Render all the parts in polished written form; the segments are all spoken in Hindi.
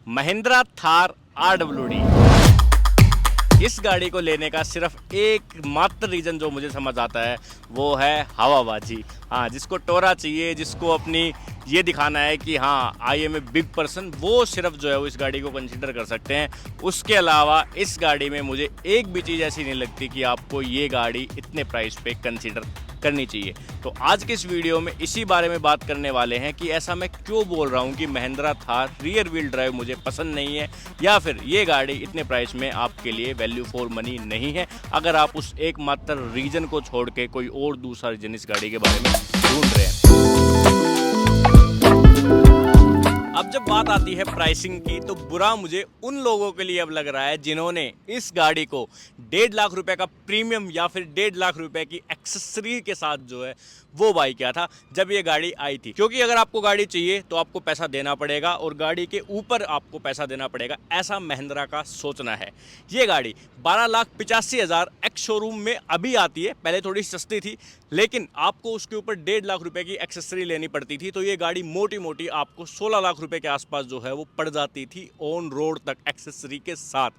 महिंद्रा थार RWD। इस गाड़ी को लेने का सिर्फ एक मात्र रीज़न जो मुझे समझ आता है वो है हवाबाजी। हाँ, जिसको टोरा चाहिए, जिसको अपनी ये दिखाना है कि हाँ I am a big person, वो सिर्फ जो है वो इस गाड़ी को कंसीडर कर सकते हैं। उसके अलावा इस गाड़ी में मुझे एक भी चीज़ ऐसी नहीं लगती कि आपको ये गाड़ी इतने प्राइस पे कंसीडर करनी चाहिए। तो आज के इस वीडियो में इसी बारे में बात करने वाले हैं कि ऐसा मैं क्यों बोल रहा हूँ कि Mahindra Thar rear wheel drive मुझे पसंद नहीं है, या फिर ये गाड़ी इतने प्राइस में आपके लिए वैल्यू फॉर मनी नहीं है, अगर आप उस एकमात्र रीजन को छोड़ के कोई और दूसरा रीजन इस गाड़ी के बारे में ढूंढ रहे हैं। अब जब बात आती है प्राइसिंग की, तो बुरा मुझे उन लोगों के लिए अब लग रहा है जिन्होंने इस गाड़ी को 1.5 लाख रुपए का प्रीमियम या फिर 1.5 लाख रुपए की एक्सेसरी के साथ जो है वो बाई किया था जब ये गाड़ी आई थी। क्योंकि अगर आपको गाड़ी चाहिए तो आपको पैसा देना पड़ेगा और गाड़ी के ऊपर आपको पैसा देना पड़ेगा, ऐसा महिंद्रा का सोचना है। ये गाड़ी 12,85,000 एक्स शोरूम में अभी आती है, पहले थोड़ी सस्ती थी, लेकिन आपको उसके ऊपर 1.5 लाख रुपए की एक्सेसरी लेनी पड़ती थी। तो ये गाड़ी मोटी मोटी आपको 16 लाख रुपए के आसपास जो है वो पड़ जाती थी ऑन रोड तक एक्सेसरी के साथ।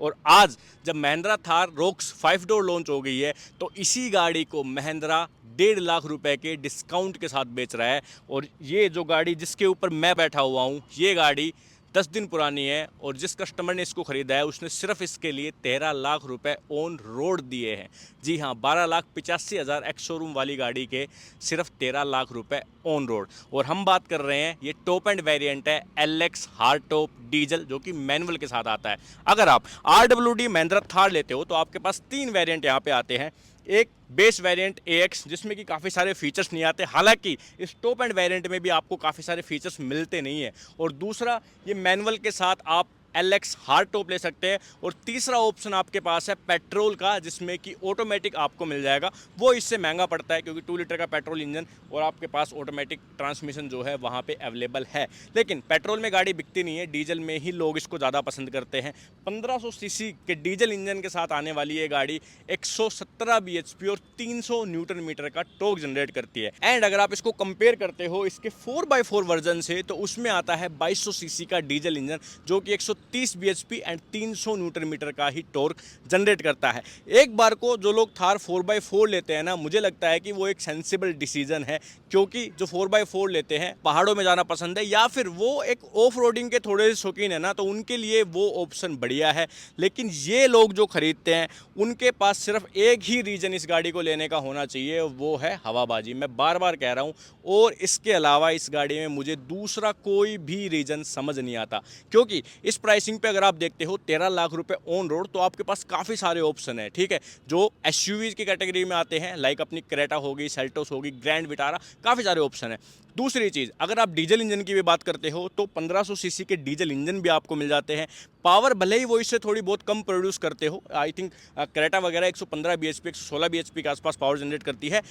और आज जब Mahindra Thar rocks 5 door launch हो गई है तो इसी गाड़ी को महिंद्रा 1.5 लाख रुपए के डिस्काउंट के साथ बेच रहा है। और ये जो गाड़ी जिसके ऊपर मैं बैठा हुआ हूँ, ये गाड़ी 10 दिन पुरानी है और जिस कस्टमर ने इसको ख़रीदा है उसने सिर्फ इसके लिए 13 लाख रुपए ऑन रोड दिए हैं। जी हाँ, 12,85,000 एक्स शोरूम वाली गाड़ी के सिर्फ 13 लाख रुपए ऑन रोड। और हम बात कर रहे हैं, ये टॉप एंड वेरिएंट है LX हार्ड टॉप डीजल, जो कि मैनुअल के साथ आता है। अगर आप RWD महिंद्रा थार लेते हो तो आपके पास 3 वेरिएंट यहाँ पे आते हैं। एक बेस वेरिएंट AX, जिसमें कि काफ़ी सारे फीचर्स नहीं आते, हालांकि इस टॉप एंड वेरिएंट में भी आपको काफ़ी सारे फीचर्स मिलते नहीं है। और दूसरा, ये मैनुअल के साथ आप LX हार्ड टॉप ले सकते हैं। और तीसरा ऑप्शन आपके पास है पेट्रोल का, जिसमें कि ऑटोमेटिक आपको मिल जाएगा। वो इससे महंगा पड़ता है क्योंकि 2 लीटर का पेट्रोल इंजन और आपके पास ऑटोमेटिक ट्रांसमिशन जो है वहाँ पे अवेलेबल है। लेकिन पेट्रोल में गाड़ी बिकती नहीं है, डीजल में ही लोग इसको ज़्यादा पसंद करते हैं। 1500 सीसी के डीजल इंजन के साथ आने वाली ये गाड़ी 117 bhp और 300 न्यूटन मीटर का टॉर्क जनरेट करती है। एंड अगर आप इसको कंपेयर करते हो इसके 4x4 वर्जन से, तो उसमें आता है 2200 सीसी का डीजल इंजन, जो कि 130 bhp एंड 300 न्यूटन मीटर का ही टॉर्क जनरेट करता है। एक बार को जो लोग थार 4x4 लेते हैं ना, मुझे लगता है कि वो एक सेंसिबल डिसीजन है, क्योंकि जो 4x4 लेते हैं पहाड़ों में जाना पसंद है या फिर वो एक ऑफ रोडिंग के थोड़े शौकीन है ना, तो उनके लिए वो ऑप्शन बढ़िया है। लेकिन ये लोग जो खरीदते हैं उनके पास सिर्फ एक ही रीजन इस गाड़ी को लेने का होना चाहिए, वो है हवाबाजी। मैं बार बार कह रहा हूँ, और इसके अलावा इस गाड़ी में मुझे दूसरा कोई भी रीजन समझ नहीं आता। क्योंकि इस प्राइसिंग पे अगर आप देखते हो 13 लाख रुपए ऑन रोड, तो आपके पास काफ़ी सारे ऑप्शन है, ठीक है, जो एसयूवीज की कैटेगरी में आते हैं, लाइक अपनी क्रेटा होगी, सेल्टोस होगी, ग्रैंड विटारा, काफ़ी सारे ऑप्शन है। दूसरी चीज़, अगर आप डीजल इंजन की भी बात करते हो तो 1500 सीसी के डीजल इंजन भी आपको मिल जाते हैं। पावर भले ही वो इससे थोड़ी बहुत कम प्रोड्यूस करते हो, आई थिंक क्रेटा वगैरह 115 bhp 116 bhp के आसपास पावर जनरेट करती है,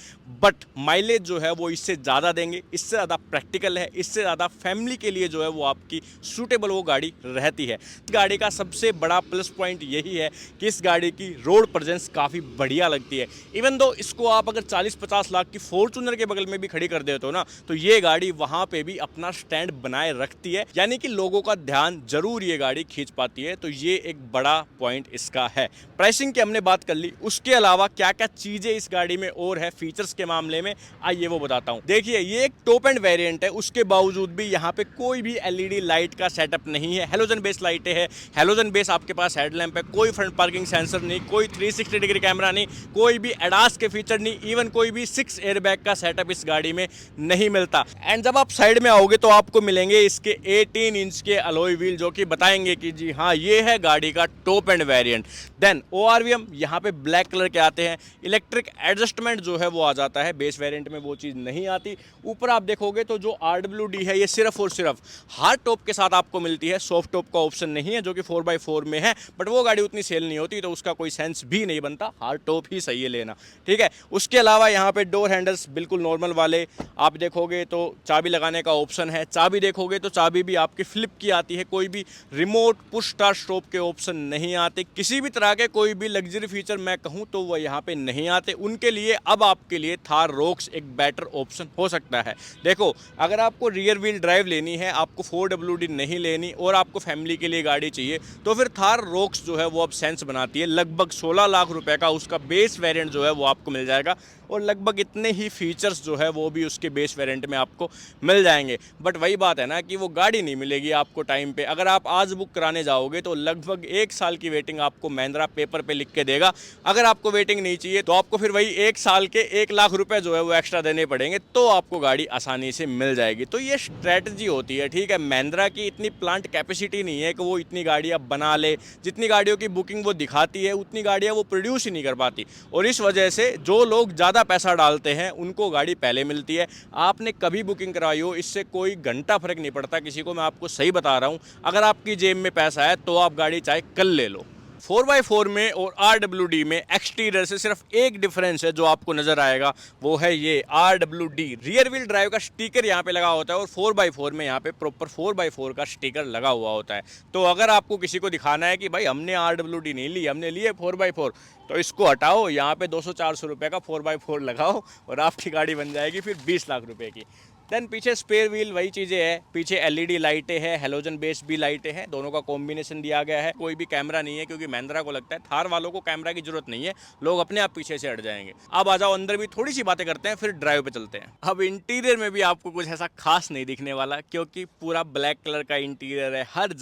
बट माइलेज जो है वो इससे ज़्यादा देंगे, इससे ज़्यादा प्रैक्टिकल है, इससे ज़्यादा फैमिली के लिए जो है वो आपकी सूटेबल वो गाड़ी रहती है। इस गाड़ी का सबसे बड़ा प्लस पॉइंट यही है कि इस गाड़ी की रोड प्रेजेंस काफ़ी बढ़िया लगती है। इवन दो इसको आप अगर 40-50 लाख की फॉर्च्यूनर के बगल में भी खड़ी कर देते हो ना, तो ये गाड़ी वहाँ पे भी अपना स्टैंड बनाए रखती है, यानी कि लोगों का ध्यान जरूर ये गाड़ी खींच पाती है। तो ये एक बड़ा पॉइंट इसका है। प्राइसिंग की हमने बात कर ली, उसके अलावा क्या क्या चीज़ें इस गाड़ी में और है फीचर्स के मामले में, आइए वो बताता हूँ। देखिए, ये एक टॉप एंड वेरिएंट है, उसके बावजूद भी यहाँ पे कोई भी LED लाइट का सेटअप नहीं है। हेलोजन बेस लाइटें हैं, हेलोजन बेस आपके पास हेडलैम्प है, कोई फ्रंट पार्किंग सेंसर नहीं, कोई 360 डिग्री कैमरा नहीं, कोई भी एडास के फीचर नहीं, इवन कोई भी 6 एयरबैग का सेटअप इस गाड़ी में नहीं मिलता। एंड जब आप साइड में आओगे तो आपको मिलेंगे इसके 18 इंच के अलॉय व्हील, जो कि बताएंगे कि जी हाँ, ये है गाड़ी का top end variant. Then ORVM यहाँ पे ब्लैक कलर के आते हैं। इलेक्ट्रिक एडजस्टमेंट जो है वो आ जाता है, बेस वेरिएंट में वो चीज़ नहीं आती। ऊपर आप देखोगे तो जो RWD है ये सिर्फ और सिर्फ हार्ड टॉप के साथ आपको मिलती है, सॉफ्ट टॉप का ऑप्शन नहीं है, जो कि 4x4 में है, बट वो गाड़ी उतनी सेल नहीं होती, तो उसका कोई सेंस भी नहीं बनता, हार्ड टॉप ही सही है लेना, ठीक है। उसके अलावा यहाँ पे डोर हैंडल्स बिल्कुल नॉर्मल वाले आप देखोगे तो चाबी लगाने का ऑप्शन है, चाबी देखोगे तो चाबी भी आपकी फ्लिप की आती है, कोई भी रिमोट पुश स्टार्ट स्टॉप के ऑप्शन नहीं आते, किसी भी तरह के कोई भी लग्जरी फीचर मैं कहूँ तो वो यहाँ पे नहीं आते। उनके लिए अब आपके लिए थार रोक्स एक बेटर ऑप्शन हो सकता है। देखो, अगर आपको रियर व्हील ड्राइव लेनी है, आपको 4WD नहीं लेनी और आपको फैमिली के लिए गाड़ी चाहिए, तो फिर थार रोक्स जो है वो अब सेंस बनाती है। लगभग 16 लाख रुपए का उसका बेस वेरिएंट जो है वो आपको मिल जाएगा और लगभग इतने ही फीचर्स जो है वो भी उसके बेस वेरिएंट में आपको मिल जाएंगे। बट वही बात है ना कि वो गाड़ी नहीं मिलेगी आपको टाइम पे। अगर आप आज बुक कराने जाओगे तो लगभग 1 साल की वेटिंग आपको महिंद्रा पेपर पे लिख के देगा। अगर आपको वेटिंग नहीं चाहिए तो आपको फिर वही 1 साल के 1 लाख रुपए जो है वो एक्स्ट्रा देने पड़ेंगे, तो आपको गाड़ी आसानी से मिल जाएगी। तो ये स्ट्रैटेजी होती है, ठीक है। महिंद्रा की इतनी प्लांट कैपेसिटी नहीं है कि वो इतनी गाड़ियाँ बना ले, जितनी गाड़ियों की बुकिंग वो दिखाती है उतनी गाड़ियाँ वो प्रोड्यूस ही नहीं कर पाती, और इस वजह से जो लोग ज़्यादा पैसा डालते हैं उनको गाड़ी पहले मिलती है। आपने कभी बुकिंग करवाई हो, इससे कोई घंटा फर्क नहीं पड़ता किसी को, मैं आपको सही बता रहा हूँ। अगर आपकी जेब में पैसा है तो आप गाड़ी चाहे कल ले लो। 4x4 में और RWD में एक्सटीरियर से सिर्फ एक डिफरेंस है जो आपको नजर आएगा, वो है ये RWD रियर व्हील ड्राइव का स्टिकर यहाँ पे लगा होता है और 4x4 में यहाँ पे प्रॉपर 4x4 का स्टिकर लगा हुआ होता है। तो अगर आपको किसी को दिखाना है कि भाई हमने RWD नहीं ली, हमने लिए 4x4, तो इसको हटाओ, यहाँ पे 200-400 रुपये का 4x4 लगाओ और आपकी गाड़ी बन जाएगी फिर 20 लाख रुपए की। देन पीछे स्पेयर व्हील वही चीज़ें हैं, पीछे LED लाइटें हैं, हेलोजन बेस भी लाइटें हैं, दोनों का कॉम्बिनेशन दिया गया है। कोई भी कैमरा नहीं है क्योंकि महिंद्रा को लगता है थार वालों को कैमरा की जरूरत नहीं है, लोग अपने आप पीछे से हट जाएंगे। अब आ जाओ अंदर, भी थोड़ी सी बातें करते हैं फिर ड्राइव पे चलते हैं। अब इंटीरियर में भी आपको कुछ ऐसा खास नहीं दिखने वाला क्योंकि पूरा ब्लैक कलर का इंटीरियर है। हर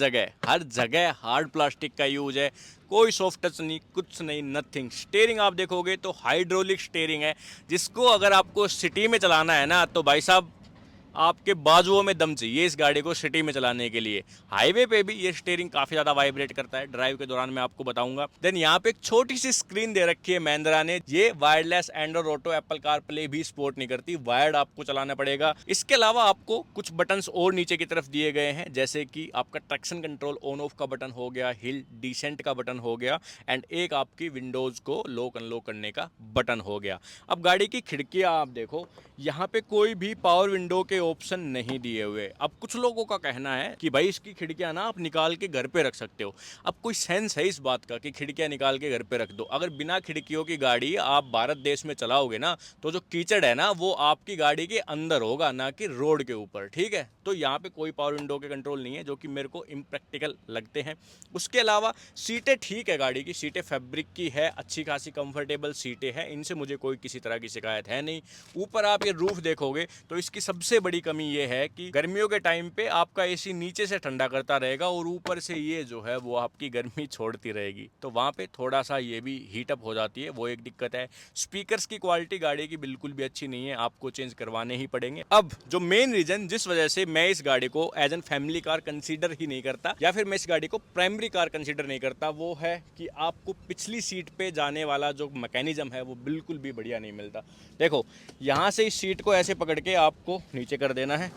जगह हार्ड प्लास्टिक का यूज है, कोई सॉफ्ट टच नहीं, कुछ नहीं, नथिंग। स्टीयरिंग आप देखोगे तो हाइड्रोलिक स्टीयरिंग है, जिसको अगर आपको सिटी में चलाना है ना तो भाई साहब आपके बाजुओं में दम चाहिए इस गाड़ी को सिटी में चलाने के लिए। हाईवे पे भी ये स्टीयरिंग काफ़ी ज़्यादा वाइब्रेट करता है, ड्राइव के दौरान मैं आपको बताऊंगा। देन यहाँ पे एक छोटी सी स्क्रीन दे रखी है महिंद्रा ने, ये wireless Android auto Apple car play भी सपोर्ट नहीं करती, वायर्ड आपको चलाना पड़ेगा। इसके अलावा आपको कुछ बटन्स और नीचे की तरफ दिए गए हैं, जैसे कि आपका ट्रैक्शन कंट्रोल ऑन ऑफ का बटन हो गया, हिल डिसेंट का बटन हो गया, एंड एक आपकी विंडोज़ को लॉक अनलॉक करने का बटन हो गया। अब गाड़ी की खिड़कियाँ आप देखो, यहाँ पे कोई भी पावर विंडो के ऑप्शन नहीं दिए हुए। अब कुछ लोगों का कहना है कि भाई इसकी खिड़कियां ना आप निकाल के घर पे रख सकते हो। अब कोई सेंस है इस बात का कि खिड़कियां निकाल के घर पे रख दो? अगर बिना खिड़कियों की गाड़ी आप भारत देश में चलाओगे ना तो जो कीचड़ है ना वो आपकी गाड़ी के अंदर होगा, ना कि रोड के ऊपर, ठीक है। तो यहाँ पे कोई पावर विंडो के कंट्रोल नहीं है, जो कि मेरे को इम्प्रैक्टिकल लगते हैं। उसके अलावा सीटें ठीक है, गाड़ी की सीटें फैब्रिक की है, अच्छी खासी कंफर्टेबल सीटें हैं, इनसे मुझे कोई किसी तरह की शिकायत है नहीं। ऊपर आप ये रूफ देखोगे तो इसकी सबसे बड़ी कमी ये है कि गर्मियों के टाइम पे आपका एसी नीचे से ठंडा करता रहेगा और ऊपर से ये जो है वो आपकी गर्मी छोड़ती रहेगी, तो वहाँ पे थोड़ा सा ये भी हीट अप हो जाती है, वो एक दिक्कत है। स्पीकर्स की क्वालिटी गाड़ी की बिल्कुल भी अच्छी नहीं है, आपको चेंज करवाने ही पड़ेंगे। अब जो मेन रीजन जिस वजह से मैं इस गाड़ी को as an family car consider ही नहीं करता, या फिर मैं इस गाड़ी को प्राइमरी कार कंसीडर नहीं करता, वो है कि आपको पिछली सीट पे जाने वाला जो मैकेनिज्म है वो बिल्कुल भी बढ़िया नहीं मिलता। देखो, यहाँ से इस सीट को ऐसे पकड़ के आपको नीचे कर देना है,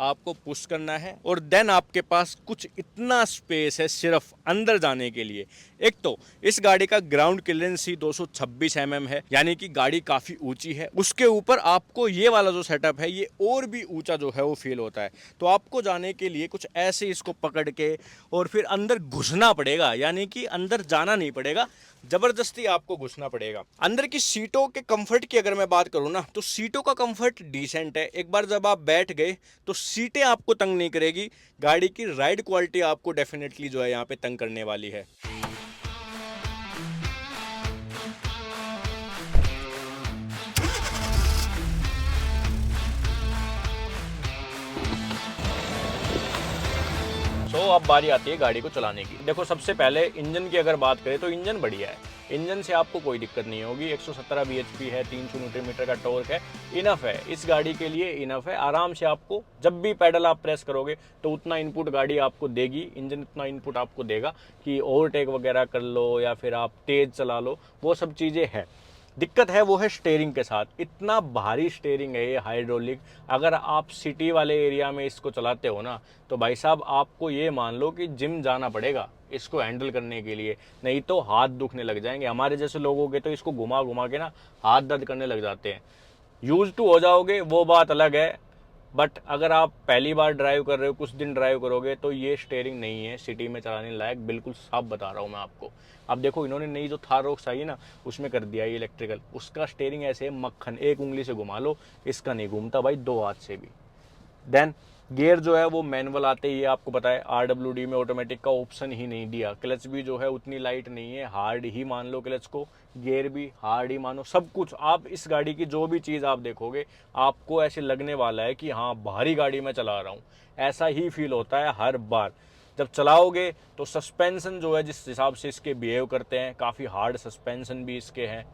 आपको पुश करना है और देन आपके पास कुछ इतना स्पेस है सिर्फ अंदर जाने के लिए। एक तो इस गाड़ी का ग्राउंड क्लियरेंस ही 226 mm है, यानी कि गाड़ी काफ़ी ऊंची है। उसके ऊपर आपको ये वाला जो सेटअप है ये और भी ऊंचा जो है वो फील होता है, तो आपको जाने के लिए कुछ ऐसे इसको पकड़ के और फिर अंदर घुसना पड़ेगा, यानी कि अंदर जाना नहीं पड़ेगा, जबरदस्ती आपको घुसना पड़ेगा। अंदर की सीटों के कंफर्ट की अगर मैं बात करूं ना तो सीटों का कंफर्ट डिसेंट है। एक बार जब आप बैठ गए तो सीटें आपको तंग नहीं करेगी, गाड़ी की राइड क्वालिटी आपको डेफिनेटली जो है यहाँ पे तंग करने वाली है। तो अब बारी आती है गाड़ी को चलाने की। देखो, सबसे पहले इंजन की अगर बात करें तो इंजन बढ़िया है, इंजन से आपको कोई दिक्कत नहीं होगी। 117 bhp है, 300 न्यूटन का टॉर्क है, इनफ है इस गाड़ी के लिए, इनफ है। आराम से आपको जब भी पैडल आप प्रेस करोगे तो उतना इनपुट गाड़ी आपको देगी, इंजन उतना इनपुट आपको देगा कि ओवरटेक वगैरह कर लो या फिर आप तेज चला लो, वो सब चीज़ें हैं। दिक्कत है वो है स्टीयरिंग के साथ, इतना भारी स्टीयरिंग है ये हाइड्रोलिक। अगर आप सिटी वाले एरिया में इसको चलाते हो ना तो भाई साहब आपको ये मान लो कि जिम जाना पड़ेगा इसको हैंडल करने के लिए, नहीं तो हाथ दुखने लग जाएंगे। हमारे जैसे लोगों के तो इसको घुमा घुमा के ना हाथ दर्द करने लग जाते हैं। यूज टू हो जाओगे वो बात अलग है, बट अगर आप पहली बार ड्राइव कर रहे हो, कुछ दिन ड्राइव करोगे, तो ये स्टेयरिंग नहीं है सिटी में चलाने लायक, बिल्कुल साफ बता रहा हूँ मैं आपको। अब देखो इन्होंने नई जो थार रॉक्स आई है ना, उसमें कर दिया ये इलेक्ट्रिकल, उसका स्टेयरिंग ऐसे है मक्खन, एक उंगली से घुमा लो, इसका नहीं घूमता भाई दो हाथ से भी। देन गियर जो है वो मैनुअल आते ही, आपको पता है RWD में ऑटोमेटिक का ऑप्शन ही नहीं दिया। क्लच भी जो है उतनी लाइट नहीं है, हार्ड ही मान लो क्लच को, गियर भी हार्ड ही मानो, सब कुछ। आप इस गाड़ी की जो भी चीज़ आप देखोगे आपको ऐसे लगने वाला है कि हाँ भारी गाड़ी में चला रहा हूँ, ऐसा ही फील होता है हर बार जब चलाओगे। तो सस्पेंशन जो है जिस हिसाब से इसके बिहेव करते हैं, काफ़ी हार्ड सस्पेंशन भी इसके हैं।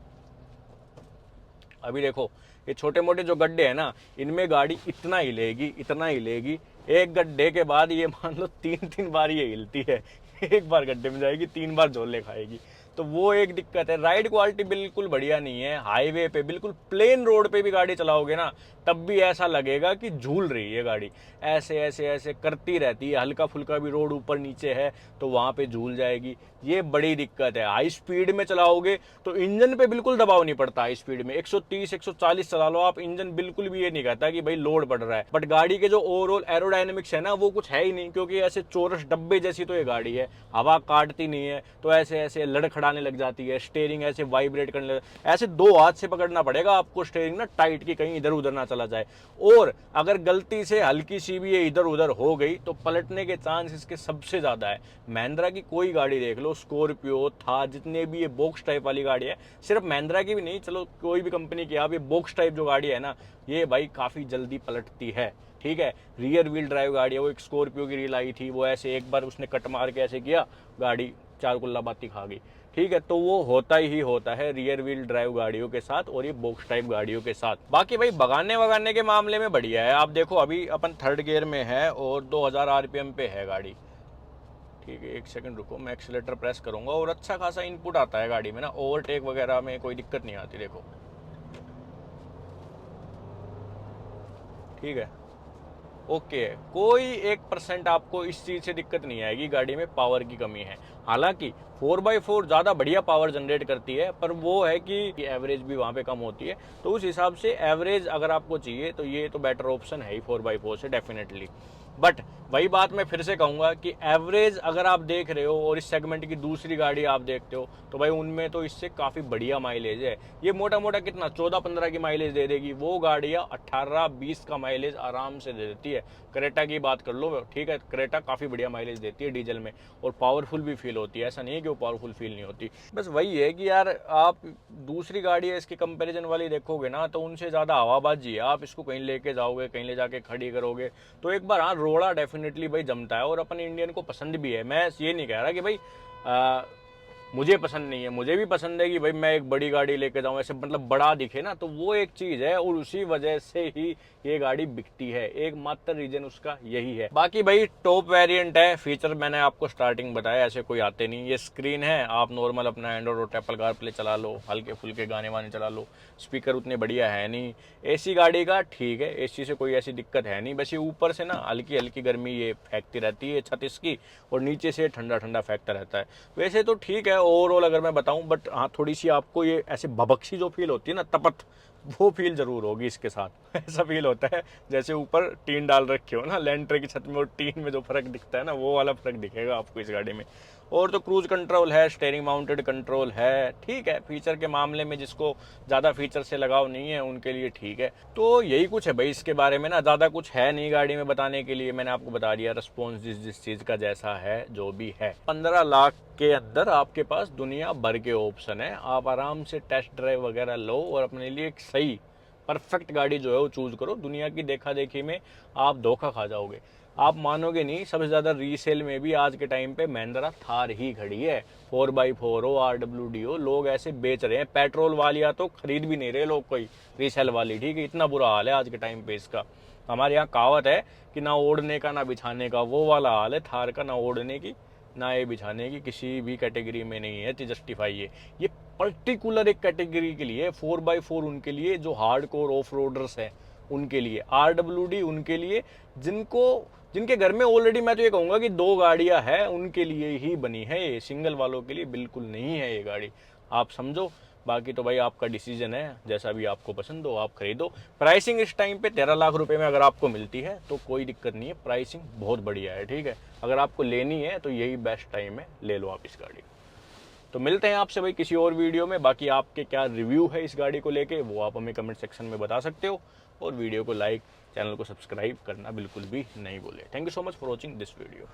अभी देखो ये छोटे मोटे जो गड्ढे हैं ना, इनमें गाड़ी इतना हिलेगी, इतना हिलेगी, एक गड्ढे के बाद ये मान लो 3-3 बार ये हिलती है। एक बार गड्ढे में जाएगी, 3 बार झोले खाएगी, तो वो एक दिक्कत है। राइड क्वालिटी बिल्कुल बढ़िया नहीं है। हाईवे पे बिल्कुल प्लेन रोड पे भी गाड़ी चलाओगे ना, तब भी ऐसा लगेगा कि झूल रही है गाड़ी, ऐसे ऐसे ऐसे करती रहती है। हल्का फुल्का भी रोड ऊपर नीचे है तो वहाँ पे झूल जाएगी, ये बड़ी दिक्कत है। हाई स्पीड में चलाओगे तो इंजन पे बिल्कुल दबाव नहीं पड़ता। हाई स्पीड में 130 140 चला लो आप, इंजन बिल्कुल भी ये नहीं कहता कि भाई लोड पड़ रहा है। बट गाड़ी के जो ओवरऑल एरोडायनेमिक्स है ना, वो कुछ है ही नहीं, क्योंकि ऐसे चौरस डब्बे जैसी तो ये गाड़ी है, हवा काटती नहीं है, तो ऐसे ऐसे लड़खड़ाने लग जाती है। स्टेयरिंग ऐसे वाइब्रेट करने लग, ऐसे दो हाथ से पकड़ना पड़ेगा आपको स्टेयरिंग ना, टाइट की कहीं इधर उधर ना चला जाए। और अगर गलती से हल्की सी भी ये इधर उधर हो गई तो पलटने के चांस इसके सबसे ज्यादा है। महिंद्रा की कोई गाड़ी देख लो, स्कॉर्पियो था, जितने भी ये बॉक्स टाइप वाली गाड़ी है, सिर्फ महिंद्रा की भी नहीं, चलो कोई भी कंपनी की, आप ये बॉक्स टाइप जो गाड़ी है ना, ये भाई काफी जल्दी पलटती है। ठीक है, रियर व्हील ड्राइव गाड़ी है। वो एक स्कॉर्पियो की रील आई थी, वो ऐसे एक बार उसने कट मार के ऐसे किया, गाड़ी चार कुल्ला बाती खा गई। ठीक है, तो वो होता ही होता है रियर व्हील ड्राइव गाड़ियों के साथ और ये बॉक्स टाइप गाड़ियों के साथ। बाकी भाई भगाने वगाने के मामले में बढ़िया है। आप देखो अभी अपन 3rd गियर में है और 2000 RPM पे है गाड़ी। ठीक है, एक सेकंड रुको, मैं एक्सीलेटर प्रेस करूंगा और अच्छा खासा इनपुट आता है गाड़ी में ना, ओवरटेक वगैरह में कोई दिक्कत नहीं आती। देखो ठीक है, ओके है, कोई 1% आपको इस चीज़ से दिक्कत नहीं आएगी। गाड़ी में पावर की कमी है, हालांकि 4x4 ज़्यादा बढ़िया पावर जनरेट करती है, पर वो है कि एवरेज भी वहाँ पे कम होती है। तो उस हिसाब से एवरेज अगर आपको चाहिए तो ये तो बेटर ऑप्शन है ही 4x4 से डेफिनेटली। बट वही बात मैं फिर से कहूँगा कि एवरेज अगर आप देख रहे हो और इस सेगमेंट की दूसरी गाड़ी आप देखते हो, तो भाई उनमें तो इससे काफ़ी बढ़िया माइलेज है। ये मोटा मोटा कितना 14-15 की माइलेज दे देगी, वो गाड़ियाँ 18-20 का माइलेज आराम से दे देती है। क्रेटा की बात कर लो, ठीक है, क्रेटा काफ़ी बढ़िया माइलेज देती है डीजल में और पावरफुल भी फील होती है, ऐसा नहीं है कि वो पावरफुल फील नहीं होती। बस वही है कि यार आप दूसरी गाड़ी है इसकी कंपैरिजन वाली देखोगे ना, तो उनसे ज़्यादा हवाबाजी है। आप इसको कहीं लेके जाओगे, कहीं ले जाके खड़ी करोगे तो एक बार हाँ रोड़ा डेफिनेटली भाई जमता है और अपन इंडियन को पसंद भी है। मैं ये नहीं कह रहा कि भाई मुझे पसंद नहीं है, मुझे भी पसंद है कि भाई मैं एक बड़ी गाड़ी लेके जाऊं, ऐसे मतलब बड़ा दिखे ना, तो वो एक चीज़ है और उसी वजह से ही ये गाड़ी बिकती है। एकमात्र रीजन उसका यही है। बाकी भाई टॉप वेरिएंट है, फीचर मैंने आपको स्टार्टिंग बताया, ऐसे कोई आते नहीं। ये स्क्रीन है, आप नॉर्मल अपना एंड्रॉइड और एप्पल कारप्ले चला लो, हल्के फुल्के गाने वाने चला लो। स्पीकर उतने बढ़िया है नहीं। एसी गाड़ी का ठीक है, एसी से कोई ऐसी दिक्कत है नहीं, बस ये ऊपर से ना हल्की हल्की गर्मी ये फेंकती रहती है छत इसकी, और नीचे से ठंडा ठंडा फेंकता रहता है। वैसे तो ठीक है ओवरऑल अगर मैं बताऊं, बट हाँ थोड़ी सी आपको ये ऐसे भभकसी जो फील होती है ना, तपत, वो फील जरूर होगी इसके साथ। ऐसा फील होता है जैसे ऊपर टीन डाल रखे हो ना लैंटर की छत में, और टीन में जो फर्क दिखता है ना, वो वाला फर्क दिखेगा आपको इस गाड़ी में। और तो क्रूज कंट्रोल है, स्टेयरिंग माउंटेड कंट्रोल है, ठीक है। फीचर के मामले में जिसको ज़्यादा फीचर से लगाव नहीं है उनके लिए ठीक है। तो यही कुछ है भाई इसके बारे में ना, ज़्यादा कुछ है नहीं गाड़ी में बताने के लिए। मैंने आपको बता दिया रिस्पॉन्स जिस जिस चीज़ का जैसा है, जो भी है। 15 लाख के अंदर आपके पास दुनिया भर के ऑप्शन है, आप आराम से टेस्ट ड्राइव वगैरह लो और अपने लिए एक सही परफेक्ट गाड़ी जो है वो चूज करो। दुनिया की देखा देखी में आप धोखा खा जाओगे, आप मानोगे नहीं। सबसे ज़्यादा रीसेल में भी आज के टाइम पे महिंद्रा थार ही खड़ी है। 4x4 हो, RWD हो, लोग ऐसे बेच रहे हैं। पेट्रोल वालियाँ तो खरीद भी नहीं रहे लोग कोई रीसेल वाली, ठीक है। इतना बुरा हाल है आज के टाइम पे इसका। हमारे यहाँ कहावत है कि ना ओढ़ने का ना बिछाने का, वो वाला हाल है थार का। ना ओढ़ने की ना ये बिछाने की, किसी भी कैटेगरी में नहीं है, तो जस्टिफाई है। ये पर्टिकुलर एक कैटेगरी के लिए 4x4 उनके लिए जो हार्ड कोर ऑफ रोडर्स हैं उनके लिए, RWD उनके लिए जिनके घर में ऑलरेडी मैं तो ये कहूँगा कि 2 गाड़ियाँ हैं, उनके लिए ही बनी है ये। सिंगल वालों के लिए बिल्कुल नहीं है ये गाड़ी, आप समझो। बाकी तो भाई आपका डिसीजन है, जैसा भी आपको पसंद हो आप खरीदो। प्राइसिंग इस टाइम पे 13 लाख रुपए में अगर आपको मिलती है तो कोई दिक्कत नहीं है, प्राइसिंग बहुत बढ़िया है, ठीक है। अगर आपको लेनी है तो यही बेस्ट टाइम है, ले लो आप इस गाड़ी को। तो मिलते हैं आपसे भाई किसी और वीडियो में। बाकी आपके क्या रिव्यू है इस गाड़ी को लेके वो आप हमें कमेंट सेक्शन में बता सकते हो, और वीडियो को लाइक, चैनल को सब्सक्राइब करना बिल्कुल भी नहीं भूलें। Thank you so much for watching this video.